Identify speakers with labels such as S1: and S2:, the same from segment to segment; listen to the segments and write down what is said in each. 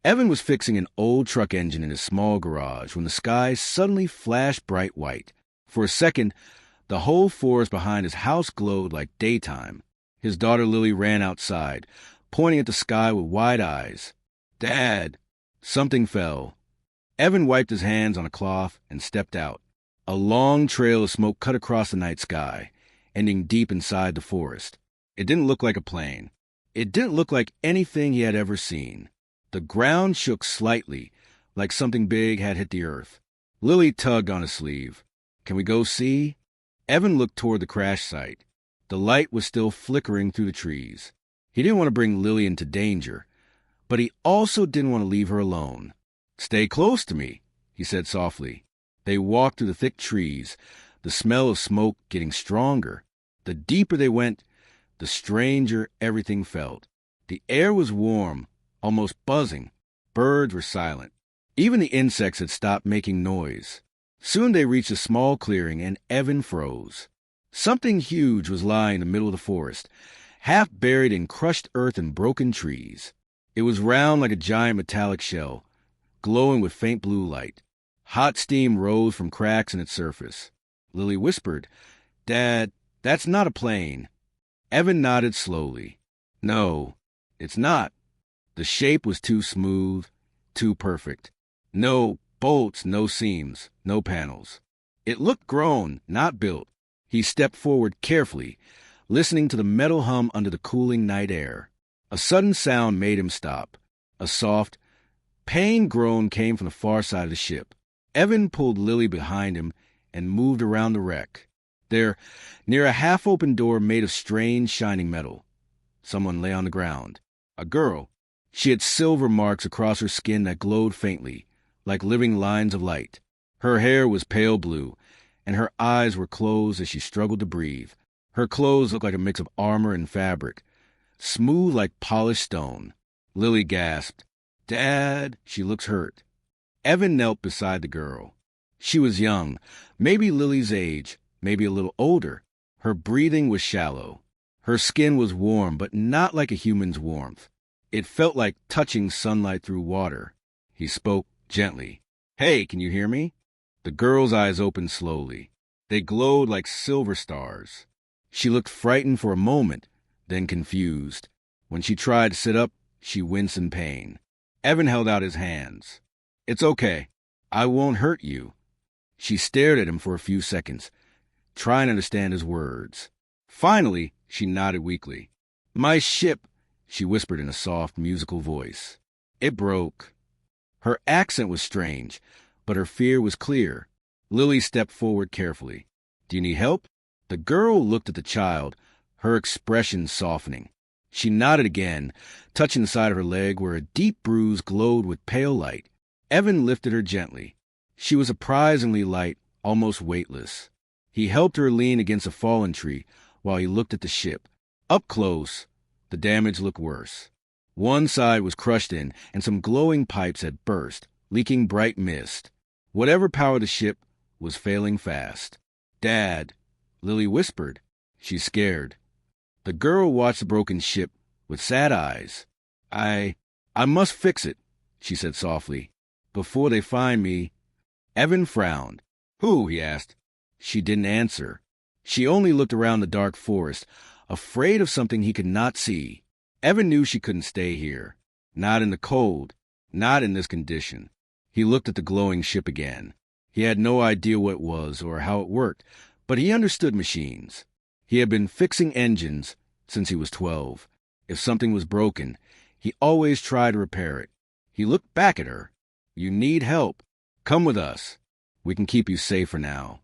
S1: Evan was fixing an old truck engine in his small garage when the sky suddenly flashed bright white. For a second, the whole forest behind his house glowed like daytime. His daughter Lily ran outside, pointing at the sky with wide eyes. "Dad!" Something fell. Evan wiped his hands on a cloth and stepped out. A long trail of smoke cut across the night sky, ending deep inside the forest. It didn't look like a plane. It didn't look like anything he had ever seen. The ground shook slightly, like something big had hit the earth. Lily tugged on his sleeve. "Can we go see?" Evan looked toward the crash site. The light was still flickering through the trees. He didn't want to bring Lily into danger, but he also didn't want to leave her alone. "Stay close to me," he said softly. They walked through the thick trees, the smell of smoke getting stronger. The deeper they went, the stranger everything felt. The air was warm, almost buzzing. Birds were silent. Even the insects had stopped making noise. Soon they reached a small clearing, and Evan froze. Something huge was lying in the middle of the forest, half buried in crushed earth and broken trees. It was round like a giant metallic shell, glowing with faint blue light. Hot steam rose from cracks in its surface. Lily whispered, "Dad, that's not a plane." Evan nodded slowly. "No, it's not." The shape was too smooth, too perfect. No bolts, no seams, no panels. It looked grown, not built. He stepped forward carefully, listening to the metal hum under the cooling night air. A sudden sound made him stop. A soft, pained groan came from the far side of the ship. Evan pulled Lily behind him and moved around the wreck. There, near a half-open door made of strange, shining metal, someone lay on the ground. A girl. She had silver marks across her skin that glowed faintly, like living lines of light. Her hair was pale blue, and her eyes were closed as she struggled to breathe. Her clothes looked like a mix of armor and fabric, smooth like polished stone. Lily gasped. "Dad!" She looked hurt. Evan knelt beside the girl. She was young, maybe Lily's age, maybe a little older. Her breathing was shallow. Her skin was warm, but not like a human's warmth. It felt like touching sunlight through water. He spoke gently. "Hey, can you hear me?" The girl's eyes opened slowly. They glowed like silver stars. She looked frightened for a moment, then confused. When she tried to sit up, she winced in pain. Evan held out his hands. "It's okay. I won't hurt you." She stared at him for a few seconds, trying to understand his words. Finally, she nodded weakly. "My ship," she whispered in a soft, musical voice. "It broke." Her accent was strange, but her fear was clear. Lily stepped forward carefully. "Do you need help?" The girl looked at the child, her expression softening. She nodded again, touching the side of her leg where a deep bruise glowed with pale light. Evan lifted her gently. She was surprisingly light, almost weightless. He helped her lean against a fallen tree while he looked at the ship. Up close, the damage looked worse. One side was crushed in, and some glowing pipes had burst, leaking bright mist. Whatever powered the ship was failing fast. "Dad," Lily whispered. She's scared. The girl watched the broken ship with sad eyes. I must fix it," she said softly, "before they find me." Evan frowned. "Who?" he asked. She didn't answer. She only looked around the dark forest, afraid of something he could not see. Evan knew she couldn't stay here. Not in the cold. Not in this condition. He looked at the glowing ship again. He had no idea what it was or how it worked, but he understood machines. He had been fixing engines since he was 12. If something was broken, he always tried to repair it. He looked back at her. "You need help. Come with us. We can keep you safe for now."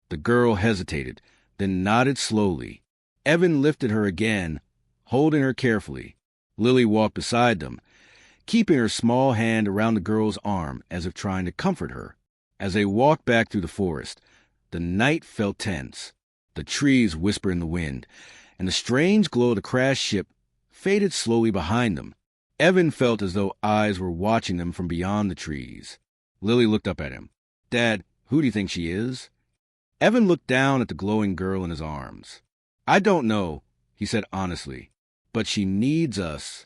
S1: The girl hesitated, then nodded slowly. Evan lifted her again, holding her carefully. Lily walked beside them, keeping her small hand around the girl's arm as if trying to comfort her. As they walked back through the forest, the night felt tense. The trees whispered in the wind, and the strange glow of the crashed ship faded slowly behind them. Evan felt as though eyes were watching them from beyond the trees. Lily looked up at him. "Dad, who do you think she is?" Evan looked down at the glowing girl in his arms. "I don't know," he said honestly, "but she needs us."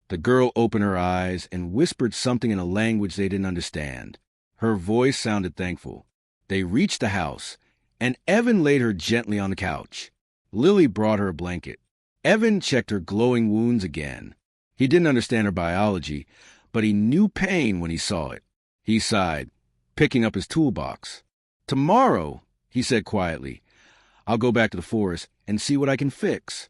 S1: The girl opened her eyes and whispered something in a language they didn't understand. Her voice sounded thankful. They reached the house, and Evan laid her gently on the couch. Lily brought her a blanket. Evan checked her glowing wounds again. He didn't understand her biology, but he knew pain when he saw it. He sighed, picking up his toolbox. "Tomorrow," he said quietly, "I'll go back to the forest and see what I can fix."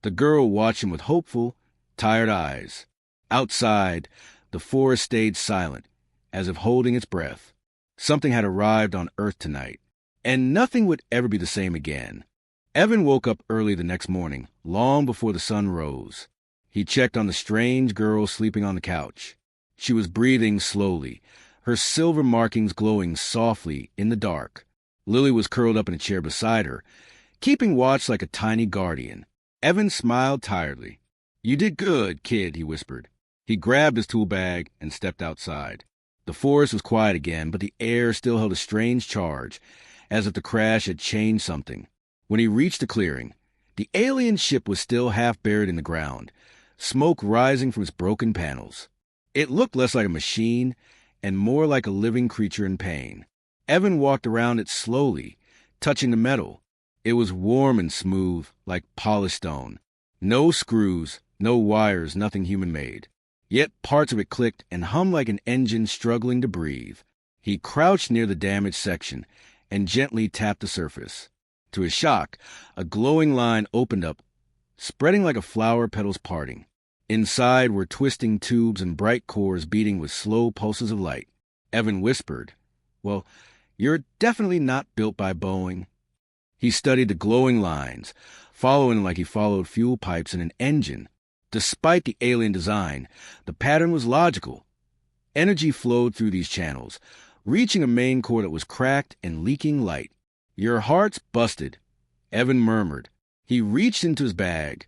S1: The girl watched him with hopeful, tired eyes. Outside, the forest stayed silent, as if holding its breath. Something had arrived on Earth tonight, and nothing would ever be the same again. Evan woke up early the next morning, long before the sun rose. He checked on the strange girl sleeping on the couch. She was breathing slowly, her silver markings glowing softly in the dark. Lily was curled up in a chair beside her, keeping watch like a tiny guardian. Evan smiled tiredly. "You did good, kid," he whispered. He grabbed his tool bag and stepped outside. The forest was quiet again, but the air still held a strange charge, as if the crash had changed something. When he reached the clearing, the alien ship was still half buried in the ground, smoke rising from its broken panels. It looked less like a machine and more like a living creature in pain. Evan walked around it slowly, touching the metal. It was warm and smooth, like polished stone. No screws, no wires, nothing human-made. Yet parts of it clicked and hummed like an engine struggling to breathe. He crouched near the damaged section and gently tapped the surface. To his shock, a glowing line opened up, spreading like a flower petals parting. Inside were twisting tubes and bright cores beating with slow pulses of light. Evan whispered, "Well, you're definitely not built by Boeing." He studied the glowing lines, following like he followed fuel pipes in an engine. Despite the alien design, the pattern was logical. Energy flowed through these channels, reaching a main core that was cracked and leaking light. "Your heart's busted," Evan murmured. He reached into his bag,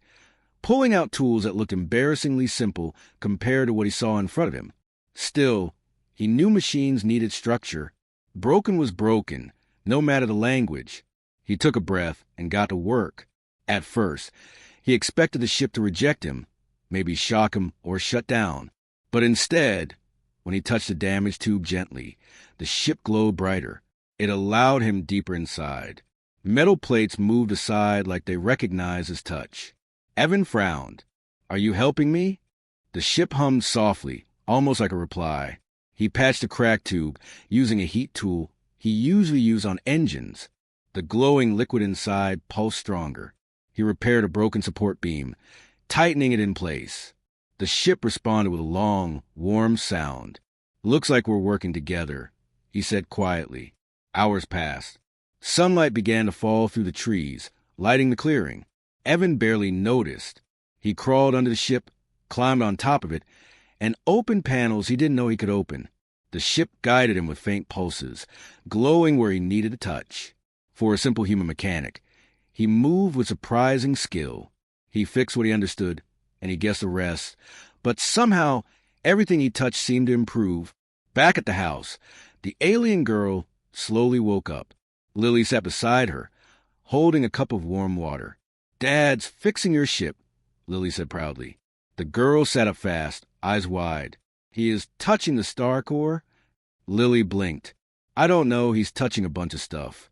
S1: pulling out tools that looked embarrassingly simple compared to what he saw in front of him. Still, he knew machines needed structure. Broken was broken, no matter the language. He took a breath and got to work. At first, he expected the ship to reject him, maybe shock him or shut down. But instead, when he touched the damaged tube gently, the ship glowed brighter. It allowed him deeper inside. Metal plates moved aside like they recognized his touch. Evan frowned. "Are you helping me?" The ship hummed softly, almost like a reply. He patched a cracked tube, using a heat tool he usually used on engines. The glowing liquid inside pulsed stronger. He repaired a broken support beam, tightening it in place. The ship responded with a long, warm sound. "Looks like we're working together," he said quietly. Hours passed. Sunlight began to fall through the trees, lighting the clearing. Evan barely noticed. He crawled under the ship, climbed on top of it, and opened panels he didn't know he could open. The ship guided him with faint pulses, glowing where he needed a touch. For a simple human mechanic, he moved with surprising skill. He fixed what he understood, and he guessed the rest. But somehow, everything he touched seemed to improve. Back at the house, the alien girl slowly woke up. Lily sat beside her, holding a cup of warm water. "Dad's fixing your ship," Lily said proudly. The girl sat up fast, eyes wide. "He is touching the star core?" Lily blinked. "I don't know, he's touching a bunch of stuff."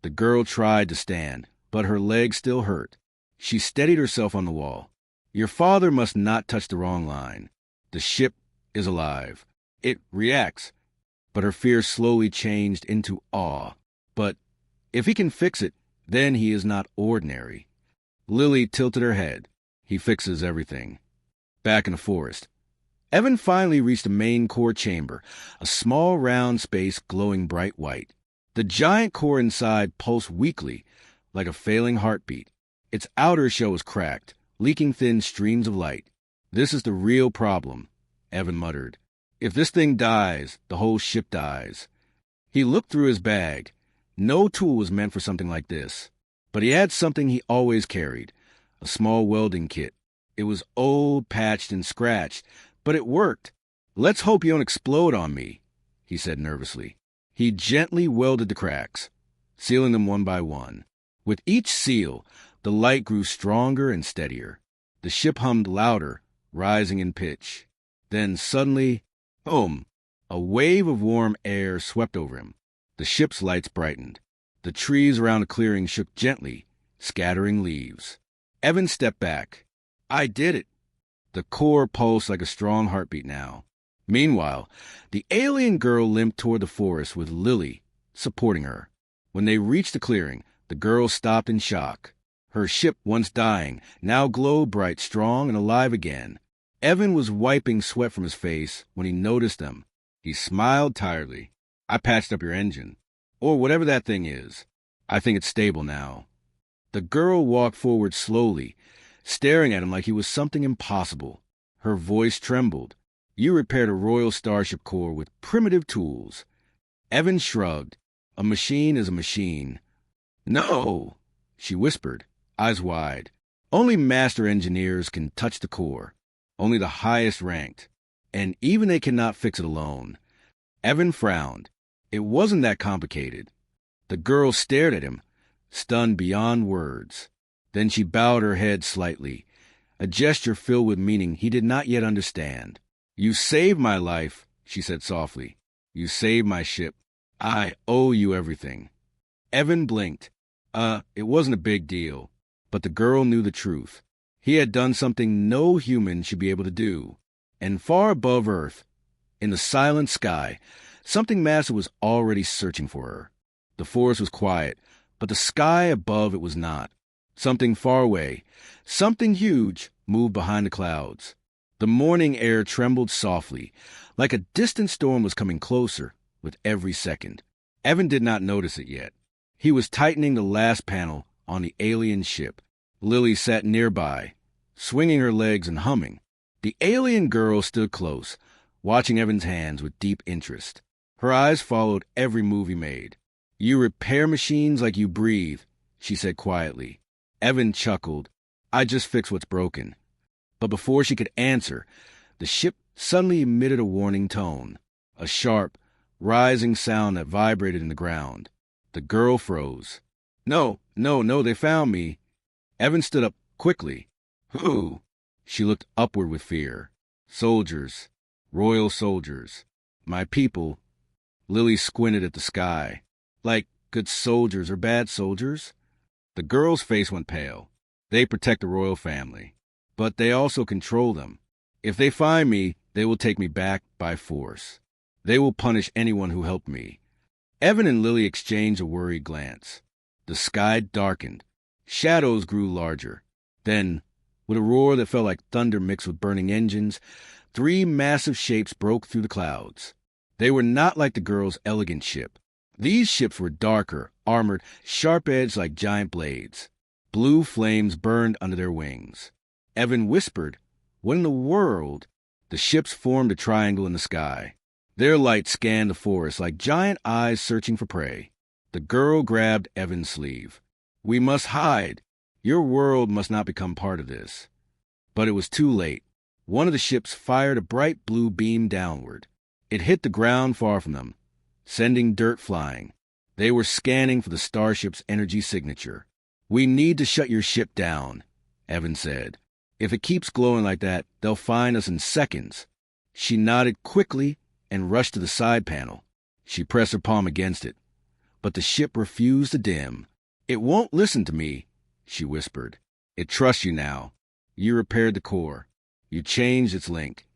S1: The girl tried to stand, but her legs still hurt. She steadied herself on the wall. "Your father must not touch the wrong line. The ship is alive. It reacts." But her fear slowly changed into awe. "But if he can fix it, then he is not ordinary." Lily tilted her head. "He fixes everything." Back in the forest, Evan finally reached the main core chamber, a small round space glowing bright white. The giant core inside pulsed weakly, like a failing heartbeat. Its outer shell was cracked, leaking thin streams of light. "This is the real problem," Evan muttered. "If this thing dies, the whole ship dies." He looked through his bag. No tool was meant for something like this. But he had something he always carried, a small welding kit. It was old, patched, and scratched, but it worked. "Let's hope you don't explode on me," he said nervously. He gently welded the cracks, sealing them one by one. With each seal, the light grew stronger and steadier. The ship hummed louder, rising in pitch. Then suddenly, boom! A wave of warm air swept over him. The ship's lights brightened. The trees around the clearing shook gently, scattering leaves. Evan stepped back. I did it. The core pulsed like a strong heartbeat now. Meanwhile, the alien girl limped toward the forest with Lily supporting her. When they reached the clearing, the girl stopped in shock. Her ship, once dying, now glowed bright, strong, and alive again. Evan was wiping sweat from his face when he noticed them. He smiled tiredly. I patched up your engine. Or whatever that thing is. I think it's stable now. The girl walked forward slowly, staring at him like he was something impossible. Her voice trembled. You repaired a Royal Starship core with primitive tools. Evan shrugged. A machine is a machine. No, she whispered, eyes wide. Only master engineers can touch the core. Only the highest ranked. And even they cannot fix it alone. Evan frowned. It wasn't that complicated. The girl stared at him, stunned beyond words. Then she bowed her head slightly, a gesture filled with meaning he did not yet understand. You saved my life, she said softly. You saved my ship. I owe you everything. Evan blinked. It wasn't a big deal. But the girl knew the truth. He had done something no human should be able to do. And far above Earth, in the silent sky, something massive was already searching for her. The forest was quiet, but the sky above it was not. Something far away, something huge, moved behind the clouds. The morning air trembled softly, like a distant storm was coming closer with every second. Evan did not notice it yet. He was tightening the last panel on the alien ship. Lily sat nearby, swinging her legs and humming. The alien girl stood close, watching Evan's hands with deep interest. Her eyes followed every move he made. You repair machines like you breathe, she said quietly. Evan chuckled. I just fix what's broken. But before she could answer, the ship suddenly emitted a warning tone, a sharp, rising sound that vibrated in the ground. The girl froze. No, they found me. Evan stood up quickly. Who? She looked upward with fear. Soldiers. Royal soldiers. My people. Lily squinted at the sky. Like good soldiers or bad soldiers? The girl's face went pale. They protect the royal family. But they also control them. If they find me, they will take me back by force. They will punish anyone who helped me. Evan and Lily exchanged a worried glance. The sky darkened. Shadows grew larger. Then, with a roar that felt like thunder mixed with burning engines, 3 massive shapes broke through the clouds. They were not like the girl's elegant ship. These ships were darker, armored, sharp-edged like giant blades. Blue flames burned under their wings. Evan whispered, What in the world? The ships formed a triangle in the sky. Their light scanned the forest like giant eyes searching for prey. The girl grabbed Evan's sleeve. We must hide. Your world must not become part of this. But it was too late. One of the ships fired a bright blue beam downward. It hit the ground far from them, sending dirt flying. They were scanning for the starship's energy signature. We need to shut your ship down, Evan said. If it keeps glowing like that, they'll find us in seconds. She nodded quickly and rushed to the side panel. She pressed her palm against it. But the ship refused to dim. It won't listen to me, she whispered. It trusts you now. You repaired the core. You changed its link.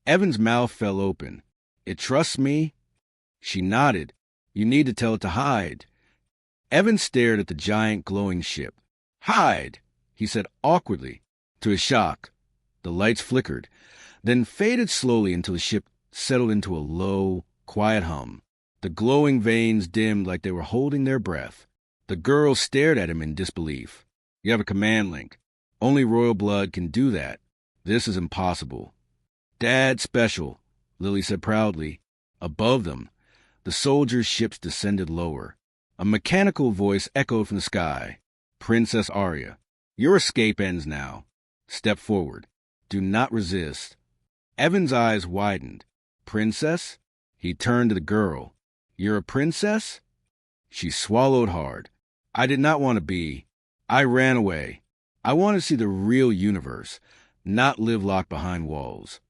S1: Evan's mouth fell open. It trusts me? She nodded. You need to tell it to hide. Evan stared at the giant glowing ship. Hide, he said awkwardly. To his shock, the lights flickered, then faded slowly until the ship settled into a low, quiet hum. The glowing veins dimmed like they were holding their breath. The girl stared at him in disbelief. You have a command link. Only royal blood can do that. This is impossible. Dad special, Lily said proudly. Above them, the soldiers' ships descended lower. A mechanical voice echoed from the sky. Princess Arya, your escape ends now. Step forward. Do not resist. Evan's eyes widened. Princess? He turned to the girl. You're a princess? She swallowed hard. I did not want to be. I ran away. I wanted to see the real universe, not live locked behind walls.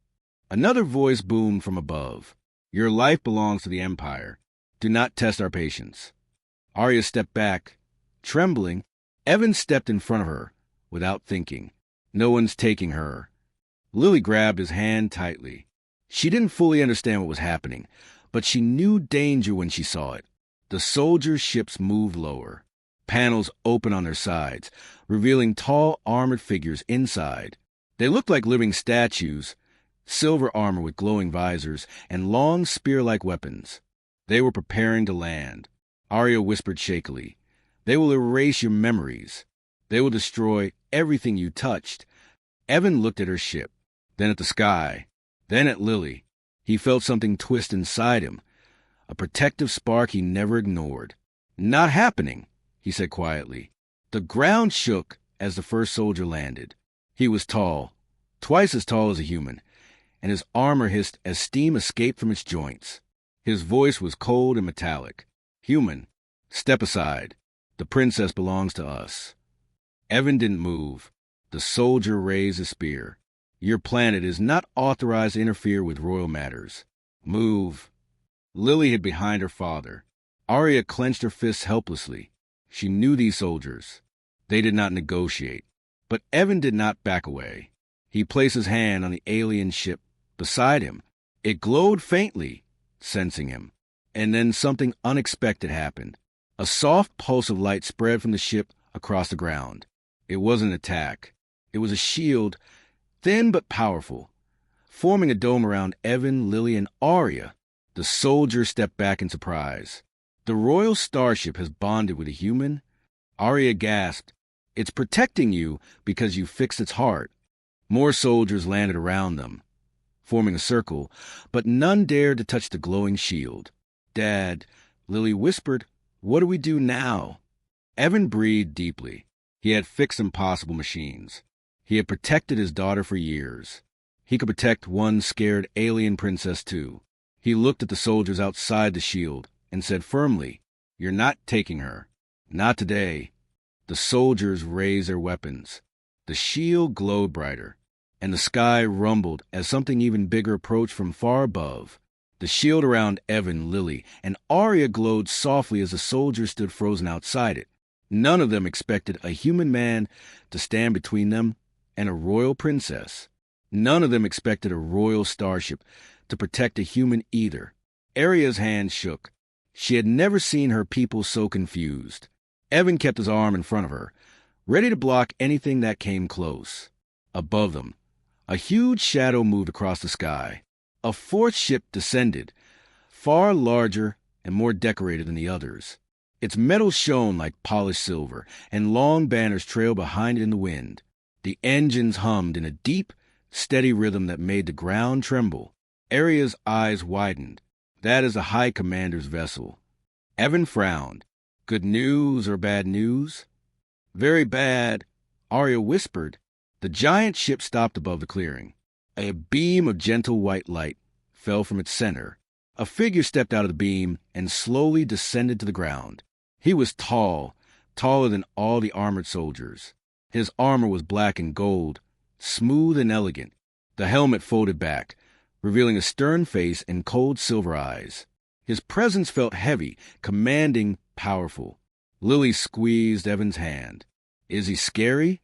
S1: Another voice boomed from above. Your life belongs to the Empire. Do not test our patience. Arya stepped back. Trembling, Evan stepped in front of her, without thinking. No one's taking her. Lily grabbed his hand tightly. She didn't fully understand what was happening, but she knew danger when she saw it. The soldiers' ships moved lower. Panels opened on their sides, revealing tall, armored figures inside. They looked like living statues, silver armor with glowing visors, and long spear-like weapons. They were preparing to land. Arya whispered shakily, "They will erase your memories. They will destroy everything you touched." Evan looked at her ship, then at the sky, then at Lily. He felt something twist inside him, a protective spark he never ignored. "Not happening," he said quietly. The ground shook as the first soldier landed. He was tall, twice as tall as a human, and his armor hissed as steam escaped from its joints. His voice was cold and metallic. "Human, step aside. The princess belongs to us." Evan didn't move. The soldier raised a spear. "Your planet is not authorized to interfere with royal matters. Move." Lily hid behind her father. Arya clenched her fists helplessly. She knew these soldiers. They did not negotiate. But Evan did not back away. He placed his hand on the alien ship beside him. It glowed faintly, sensing him. And then something unexpected happened. A soft pulse of light spread from the ship across the ground. It wasn't an attack. It was a shield, thin but powerful, forming a dome around Evan, Lily, and Arya. The soldier stepped back in surprise. "The royal starship has bonded with a human?" Arya gasped. "It's protecting you because you fixed its heart." More soldiers landed around them, forming a circle, but none dared to touch the glowing shield. "Dad," Lily whispered, "what do we do now?" Evan breathed deeply. He had fixed impossible machines. He had protected his daughter for years. He could protect one scared alien princess too. He looked at the soldiers outside the shield and said firmly, "You're not taking her. Not today." The soldiers raised their weapons. The shield glowed brighter, and the sky rumbled as something even bigger approached from far above. The shield around Evan, Lily, and Arya glowed softly as the soldiers stood frozen outside it. None of them expected a human man to stand between them and a royal princess. None of them expected a royal starship to protect a human either. Arya's hand shook. She had never seen her people so confused. Evan kept his arm in front of her, ready to block anything that came close. Above them, a huge shadow moved across the sky. A fourth ship descended, far larger and more decorated than the others. Its metal shone like polished silver, and long banners trailed behind it in the wind. The engines hummed in a deep, steady rhythm that made the ground tremble. Arya's eyes widened. "That is the High Commander's vessel." Evan frowned. "Good news or bad news?" "Very bad," Arya whispered. The giant ship stopped above the clearing. A beam of gentle white light fell from its center. A figure stepped out of the beam and slowly descended to the ground. He was tall, taller than all the armored soldiers. His armor was black and gold, smooth and elegant. The helmet folded back, revealing a stern face and cold silver eyes. His presence felt heavy, commanding, powerful. Lily squeezed Evan's hand. "Is he scary?"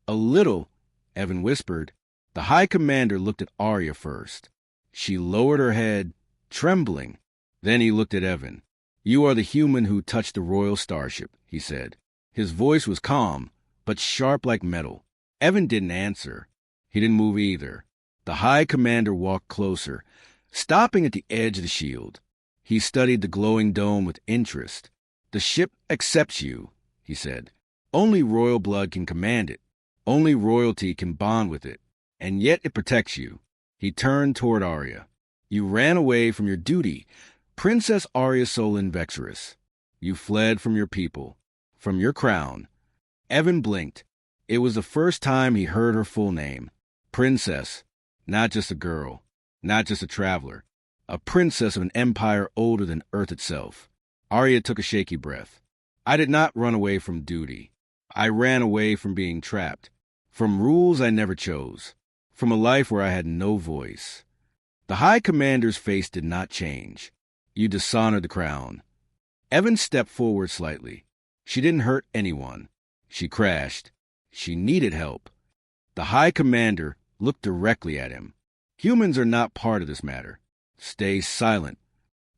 S1: "A little," Evan whispered. The High Commander looked at Arya first. She lowered her head, trembling. Then he looked at Evan. "You are the human who touched the royal starship," he said. His voice was calm, but sharp like metal. Evan didn't answer. He didn't move either. The High Commander walked closer, stopping at the edge of the shield. He studied the glowing dome with interest. "The ship accepts you," he said. "Only royal blood can command it. Only royalty can bond with it. And yet it protects you." He turned toward Arya. "You ran away from your duty, Princess Arya Solin Vexorus. You fled from your people, from your crown." Evan blinked. It was the first time he heard her full name. Princess, not just a girl, not just a traveler. A princess of an empire older than Earth itself. Arya took a shaky breath. "I did not run away from duty. I ran away from being trapped, from rules I never chose. from a life where I had no voice. The High Commander's face did not change. You dishonored the crown. Evan stepped forward slightly. She didn't hurt anyone. She crashed. She needed help. The High Commander looked directly at him. Humans are not part of this matter. Stay silent.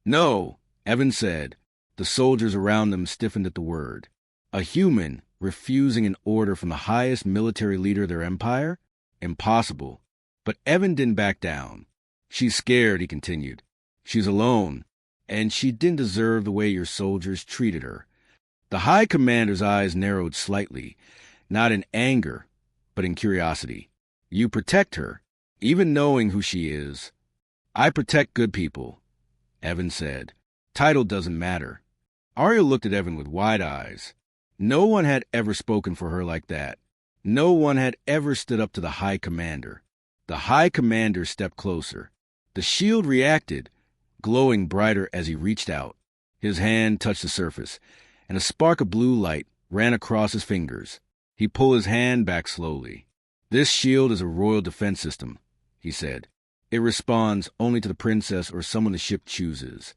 S1: No, Evan said. The soldiers around them stiffened at the word. A human refusing an order from the highest military leader of their empire? Impossible. But Evan didn't back down. She's scared, he continued. She's alone, and she didn't deserve the way your soldiers treated her. The High Commander's eyes narrowed slightly, not in anger, but in curiosity. You protect her, even knowing who she is. I protect good people, Evan said. Title doesn't matter. Arya looked at Evan with wide eyes. No one had ever spoken for her like that. No one had ever stood up to the High Commander. The High Commander stepped closer. The shield reacted, glowing brighter as he reached out. His hand touched the surface, and a spark of blue light ran across his fingers. He pulled his hand back slowly. This shield is a royal defense system, he said. It responds only to the princess or someone the ship chooses.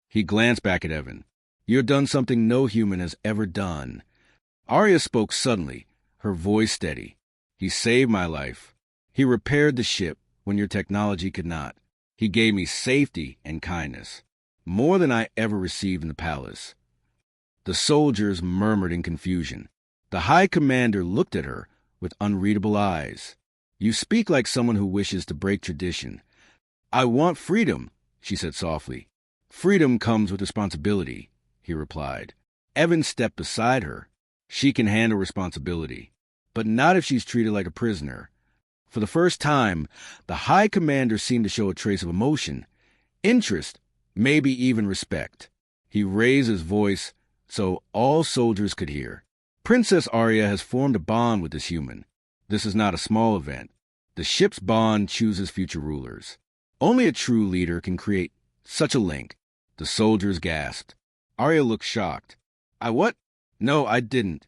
S1: He glanced back at Evan. You have done something no human has ever done. Arya spoke suddenly, her voice steady. He saved my life. He repaired the ship when your technology could not. He gave me safety and kindness, more than I ever received in the palace. The soldiers murmured in confusion. The High Commander looked at her with unreadable eyes. You speak like someone who wishes to break tradition. I want freedom, she said softly. Freedom comes with responsibility, he replied. Evan stepped beside her. She can handle responsibility, but not if she's treated like a prisoner. For the first time, the High Commander seemed to show a trace of emotion, interest, maybe even respect. He raised his voice so all soldiers could hear. Princess Arya has formed a bond with this human. This is not a small event. The ship's bond chooses future rulers. Only a true leader can create such a link. The soldiers gasped. Arya looked shocked. I what? No, I didn't.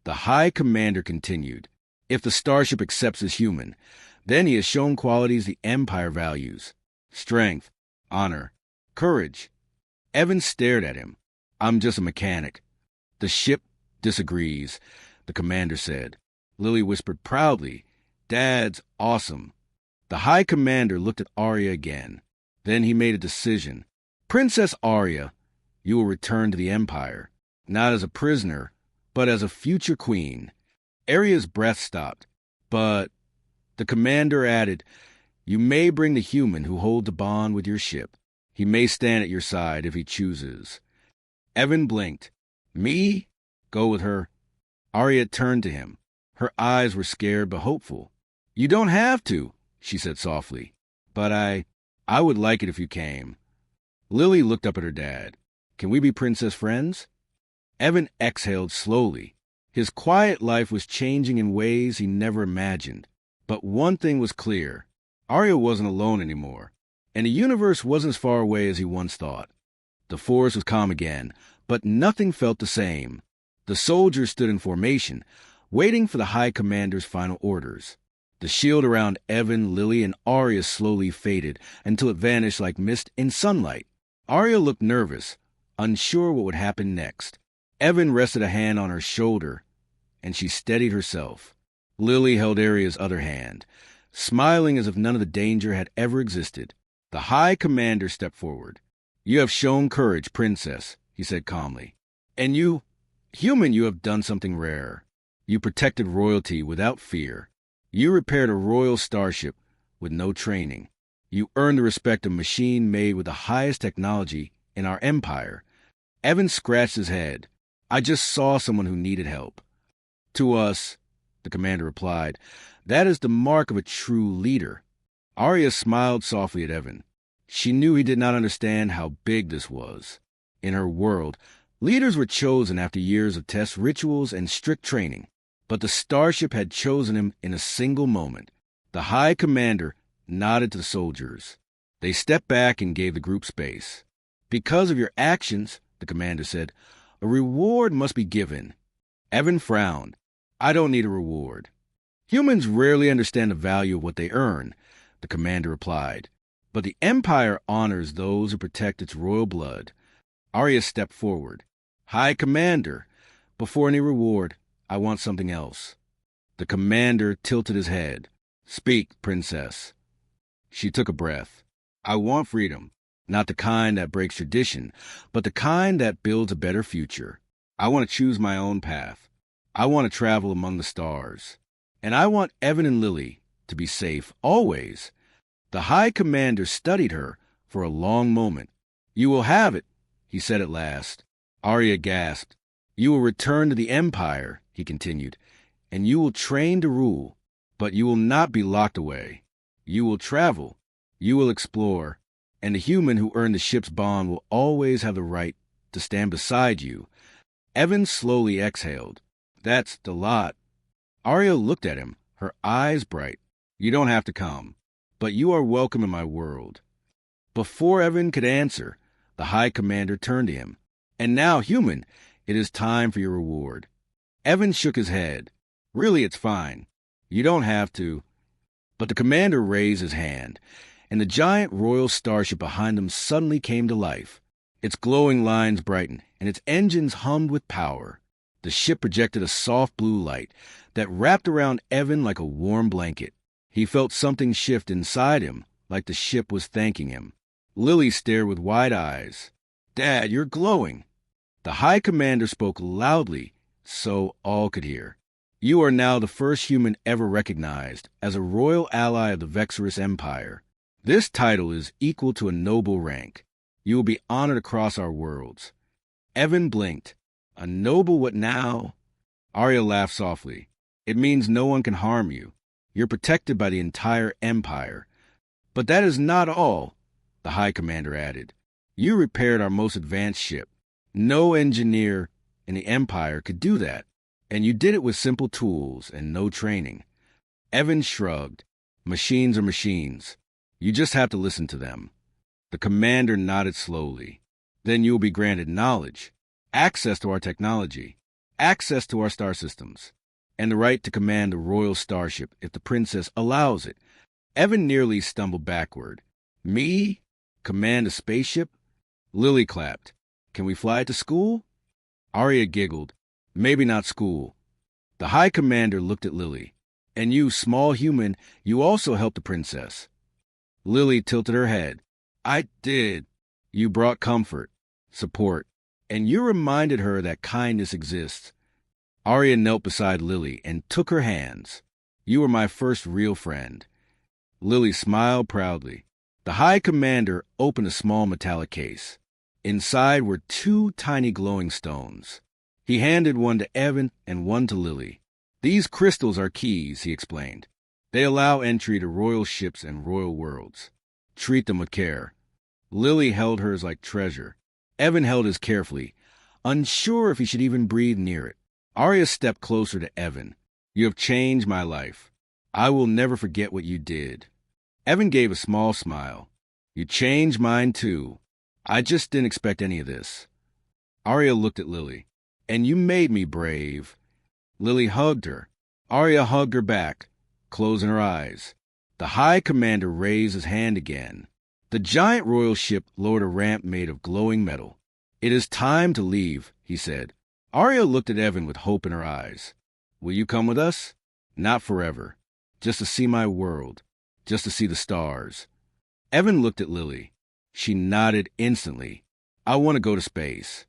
S1: The High Commander continued. If the starship accepts as human, then he has shown qualities the Empire values. Strength, honor, courage. Evan stared at him. I'm just a mechanic. The ship disagrees, the commander said. Lily whispered proudly, Dad's awesome. The High Commander looked at Arya again. Then he made a decision. Princess Arya, you will return to the Empire, not as a prisoner, but as a future queen. Arya's breath stopped, but the commander added, you may bring the human who holds a bond with your ship. He may stand at your side if he chooses. Evan blinked. Me? Go with her. Arya turned to him. Her eyes were scared but hopeful. You don't have to, she said softly. But I would like it if you came. Lily looked up at her dad. Can we be princess friends? Evan exhaled slowly. His quiet life was changing in ways he never imagined. But one thing was clear. Arya wasn't alone anymore, and the universe wasn't as far away as he once thought. The forest was calm again, but nothing felt the same. The soldiers stood in formation, waiting for the High Commander's final orders. The shield around Evan, Lily, and Arya slowly faded until it vanished like mist in sunlight. Arya looked nervous, unsure what would happen next. Evan rested a hand on her shoulder, and she steadied herself. Lily held Arya's other hand, smiling as if none of the danger had ever existed. The High Commander stepped forward. You have shown courage, princess, he said calmly. And you, human, you have done something rare. You protected royalty without fear. You repaired a royal starship with no training. You earned the respect of a machine made with the highest technology in our empire. Evan scratched his head. I just saw someone who needed help. To us, the commander replied, that is the mark of a true leader. Arya smiled softly at Evan. She knew he did not understand how big this was. In her world, leaders were chosen after years of test rituals and strict training. But the starship had chosen him in a single moment. The High Commander nodded to the soldiers. They stepped back and gave the group space. Because of your actions, the commander said, a reward must be given. Evan frowned. I don't need a reward. Humans rarely understand the value of what they earn, the commander replied. But the Empire honors those who protect its royal blood. Arya stepped forward. High Commander, before any reward, I want something else. The commander tilted his head. Speak, princess. She took a breath. I want freedom, not the kind that breaks tradition, but the kind that builds a better future. I want to choose my own path. I want to travel among the stars. And I want Evan and Lily to be safe, always. The High Commander studied her for a long moment. You will have it, he said at last. Arya gasped. You will return to the Empire, he continued, and you will train to rule, but you will not be locked away. You will travel, you will explore, and the human who earned the ship's bond will always have the right to stand beside you. Evan slowly exhaled. That's the lot. Arya looked at him, her eyes bright. You don't have to come, but you are welcome in my world. Before Evan could answer, the High Commander turned to him. And now, human, it is time for your reward. Evan shook his head. Really, it's fine. You don't have to. But the commander raised his hand, and the giant royal starship behind him suddenly came to life. Its glowing lines brightened, and its engines hummed with power. The ship projected a soft blue light that wrapped around Evan like a warm blanket. He felt something shift inside him, like the ship was thanking him. Lily stared with wide eyes. Dad, you're glowing. The High Commander spoke loudly, so all could hear. You are now the first human ever recognized as a royal ally of the Vexorous Empire. This title is equal to a noble rank. You will be honored across our worlds. Evan blinked. A noble what now? Arya laughed softly. It means no one can harm you. You're protected by the entire Empire. But that is not all, the High Commander added. You repaired our most advanced ship. No engineer in the Empire could do that, and you did it with simple tools and no training. Evan shrugged. Machines are machines. You just have to listen to them. The commander nodded slowly. Then you will be granted knowledge, access to our technology, access to our star systems, and the right to command a royal starship if the princess allows it. Evan nearly stumbled backward. Me? Command a spaceship? Lily clapped. Can we fly it to school? Arya giggled. Maybe not school. The High Commander looked at Lily. And you, small human, you also helped the princess. Lily tilted her head. I did. You brought comfort, support, and you reminded her that kindness exists. Arya knelt beside Lily and took her hands. You were my first real friend. Lily smiled proudly. The High Commander opened a small metallic case. Inside were 2 tiny glowing stones. He handed one to Evan and one to Lily. These crystals are keys, he explained. They allow entry to royal ships and royal worlds. Treat them with care. Lily held hers like treasure. Evan held his carefully, unsure if he should even breathe near it. Arya stepped closer to Evan. You have changed my life. I will never forget what you did. Evan gave a small smile. You changed mine too. I just didn't expect any of this. Arya looked at Lily. And you made me brave. Lily hugged her. Arya hugged her back, closing her eyes. The High Commander raised his hand again. The giant royal ship lowered a ramp made of glowing metal. It is time to leave, he said. Arya looked at Evan with hope in her eyes. Will you come with us? Not forever. Just to see my world. Just to see the stars. Evan looked at Lily. She nodded instantly. I want to go to space.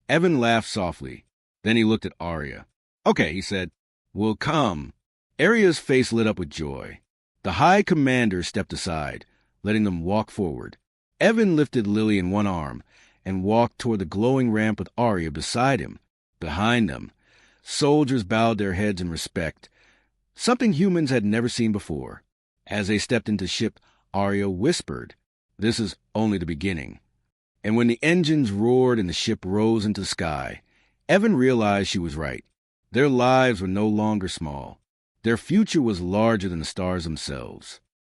S1: Evan laughed softly. Then he looked at Arya. Okay, he said. We'll come. Arya's face lit up with joy. The High Commander stepped aside, letting them walk forward. Evan lifted Lily in one arm and walked toward the glowing ramp with Arya beside him. Behind them, soldiers bowed their heads in respect, something humans had never seen before. As they stepped into the ship, Arya whispered, This is only the beginning. And when the engines roared and the ship rose into the sky, Evan realized she was right. Their lives were no longer small. Their future was larger than the stars themselves.